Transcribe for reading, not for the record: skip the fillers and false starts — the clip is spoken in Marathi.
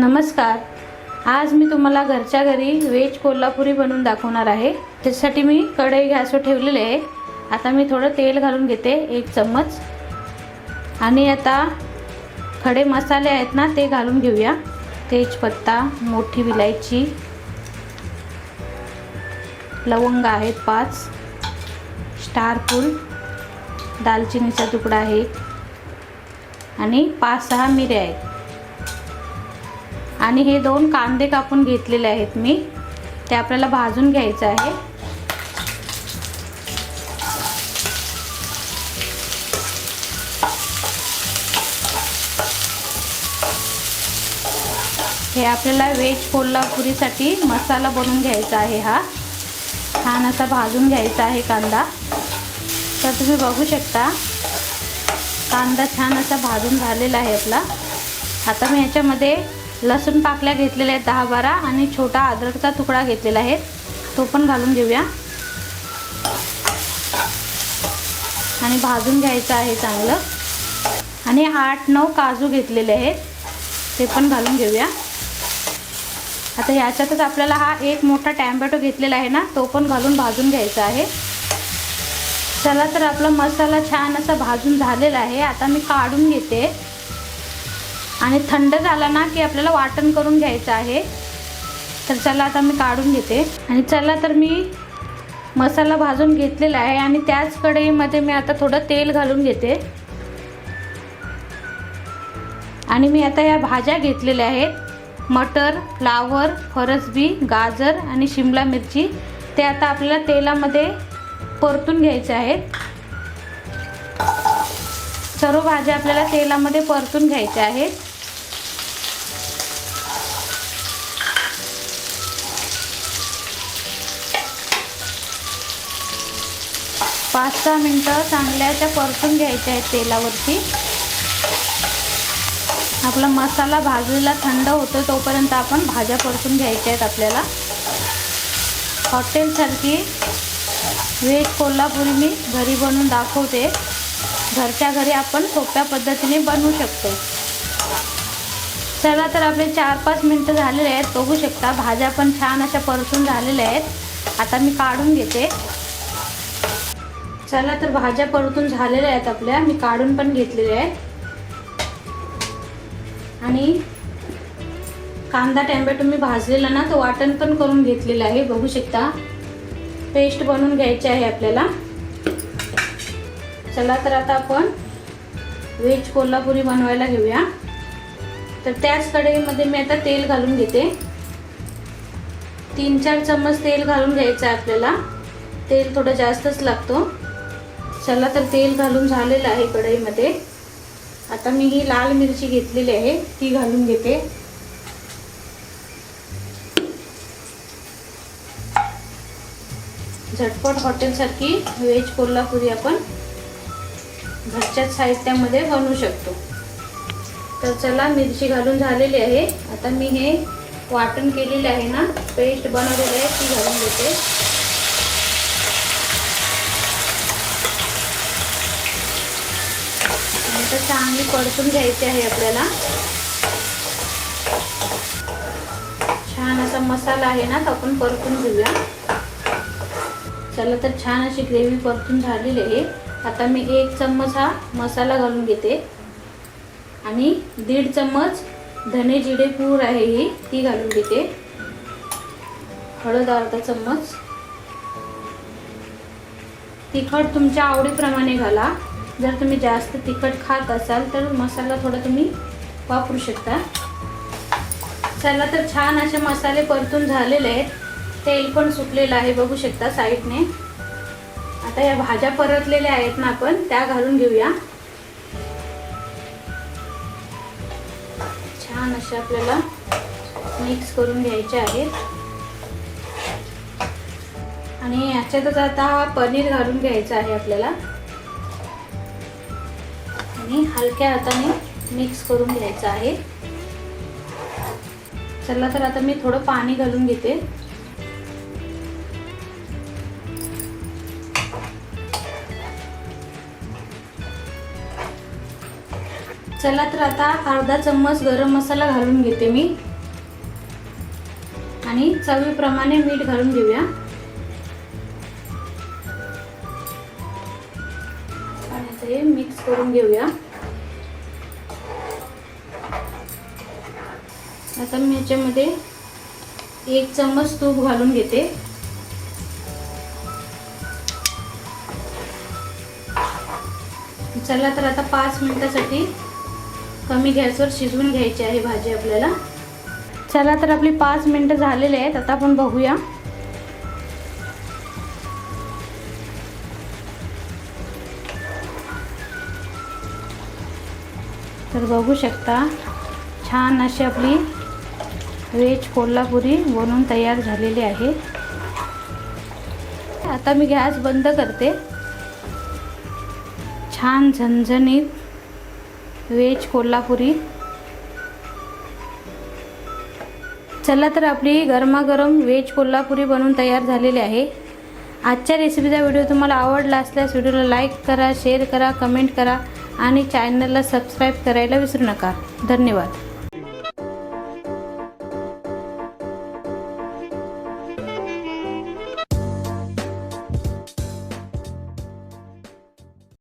नमस्कार। आज मी तुम्हाला घरच्या घरी वेज कोल्हापुरी बनवून दाखवणार आहे। त्यासाठी मी कढई गॅसवर ठेवलेली आहे। आता मी थोडं तेल घालून घेते, 1 चम्मच। आणि आता खडे मसाले आहेत ना ते घालून घेऊया। तेजपत्ता, मोठी विलायची, लवंग आहेत 5, स्टार फूल, दालचिनीचा तुकडा आहे आणि 5-6 मिऱ्या आहेत। आणि हे 2 कांदे कापून घेतलेले आहेत मी, ते आपल्याला भाजून घ्यायचं आहे। हे आपल्याला वेज कोल्हापुरीसाठी मसाला बनवून घ्यायचा आहे। हा छान असा भाजून घ्यायचा आहे कांदा। तर तुम्ही बघू शकता कांदा छान असा भाजून झालेला आहे आपला। आता मी याच्यामध्ये लसूण पाकळ्या घेतलेल्या आहेत 10-12 आणि छोटा अद्रकचा तुकडा घेतलेला आहे, तो पण घालून घेऊया आणि भाजून घ्यायचं आहे चांगलं। आणि 8-9 काजू घेतलेले आहेत, ते पण घालून घेऊया। आता याच्यातच आपल्याला हा 1 मोठा टोमॅटो घेतलेला आहे ना, तो पण घालून भाजून घ्यायचा आहे। चला तर आपला मसाला छान असा भाजून झालेला आहे। आता मी काढून घेते आणि थंड झाला ना की आपल्याला वाटण करून घ्यायचं आहे। तर चला आता मी काढून घेते। आणि चला तर मी मसाला भाजून घेतलेला आहे आणि त्याच कढईमध्ये मी आता थोडं तेल घालून घेते। आणि मी आता या भाज्या घेतलेल्या आहेत, मटर, फ्लावर, फरसबी, गाजर आणि शिमला मिरची। ते आता आपल्याला तेलामध्ये परतून घ्यायचे आहेत। सर्व भाज्या आपल्याला तेलामध्ये परतून घ्यायच्या आहेत। 5-6 मिनिटं चांगल्याच्या परतून घ्यायच्या आहेत तेलावरती। आपला मसाला भाजलेला थंड होतो तोपर्यंत आपण भाज्या परतून घ्यायच्या आहेत आपल्याला। हॉटेलसारखी वेज कोल्हापुरी मी घरी बनवून दाखवते। घरच्या घरी आपण सोप्या पद्धतीने बनवू शकतो। चला तर आपले 4-5 मिनिटं झालेले आहेत, बघू शकता भाज्या पण छान अशा परतून झालेल्या आहेत। आता मी काढून घेते। चला तर भाज्या परतून झालेल्या आहेत आपल्या, मी काढून पण घेतलेल्या आहेत। आणि कांदा टोमॅटो मी भाजलेला ना तो वाटण पण करून घेतलेला आहे, बघू शकता पेस्ट बनवून घ्यायची आहे आपल्याला। चला तर आता आपण वेज कोल्हापुरी बनवायला घेऊया। तर त्याच कढईमध्ये मी आता तेल घालून घेते। 3-4 चम्मच तेल घालून घ्यायचं आहे आपल्याला, तेल थोडं जास्तच लागतो। चला तर तेल घालून झालेलं आहे कढईमध्ये। आता मी ही लाल मिरची घेतलेली आहे ती घालून घेते। झटपट हॉटेलसारखी वेज कोल्हापुरी आपण घरच्याच साहित्यामध्ये बनवू शकतो। तर चला मिरची घालून झालेली आहे। आता मी हे वाटण केलेले आहे ना, पेस्ट बनवलेली आहे ती घालून घेते। आता चांगली परतून घ्यायची आहे आपल्याला। छान असा मसाला आहे ना तो आपण परतून घेऊया। चला तर छान अशी ग्रेव्ही परतून झालेली आहे। आता मी 1 चम्मच हा मसाला घालून घेते आणि 1.5 चम्मच धने जिरे पूड आहे ही ती घालून घेते। हळद 1/2 चम्मच, तिखट तुमच्या आवडीप्रमाणे घाला। जर तुम्ही जास्त तिखट खात असाल तर मसाला थोडा तुम्ही वापरू शकता। चला तर छान असे मसाले परतून झालेले आहेत, तेल पण सुटलेलं आहे बघू शकता साईडने। आता या भाज्या परतलेल्या आहेत ना आपण त्या घालून घेऊया। छान अशा आपल्याला मिक्स करून घ्यायचे आहेत। आणि याच्यातच आता पनीर घालून घ्यायचं आहे आपल्याला आणि हलक्या हाताने मिक्स करून घ्यायचं आहे। चला तर आता मी थोडं पाणी घालून घेते। चला तर आता अर्धा चम्मच गरम मसाला घालून घेते मी। आणि चवीप्रमाणे मीठ घालून घेऊया। आणि आता हे मिक्स करून घेऊया। आता मी याच्यामध्ये 1 चम्मच तूप घालून घेते। चला तर आता 5 मिनिटासाठी कमी गॅसवर शिजवून घ्यायची आहे भाजी आपल्याला। चला तर आपली 5 मिनिटं झालेले आहेत। आता आपण बघूया। तर बघू शकता छान अशी आपली व्हेज कोल्हापुरी बनवून तयार झालेली आहे। आता मी गॅस बंद करते। छान झणझणीत व्हेज कोल्हापुरी। चला तर आपली गरमागरम व्हेज कोल्हापुरी बनवून तयार झालेली आहे। आजच्या रेसिपीचा व्हिडिओ तुम्हाला आवडला असल्यास व्हिडिओला लाईक करा, शेअर करा, कमेंट करा आणि चॅनलला सबस्क्राईब करायला विसरू नका। धन्यवाद।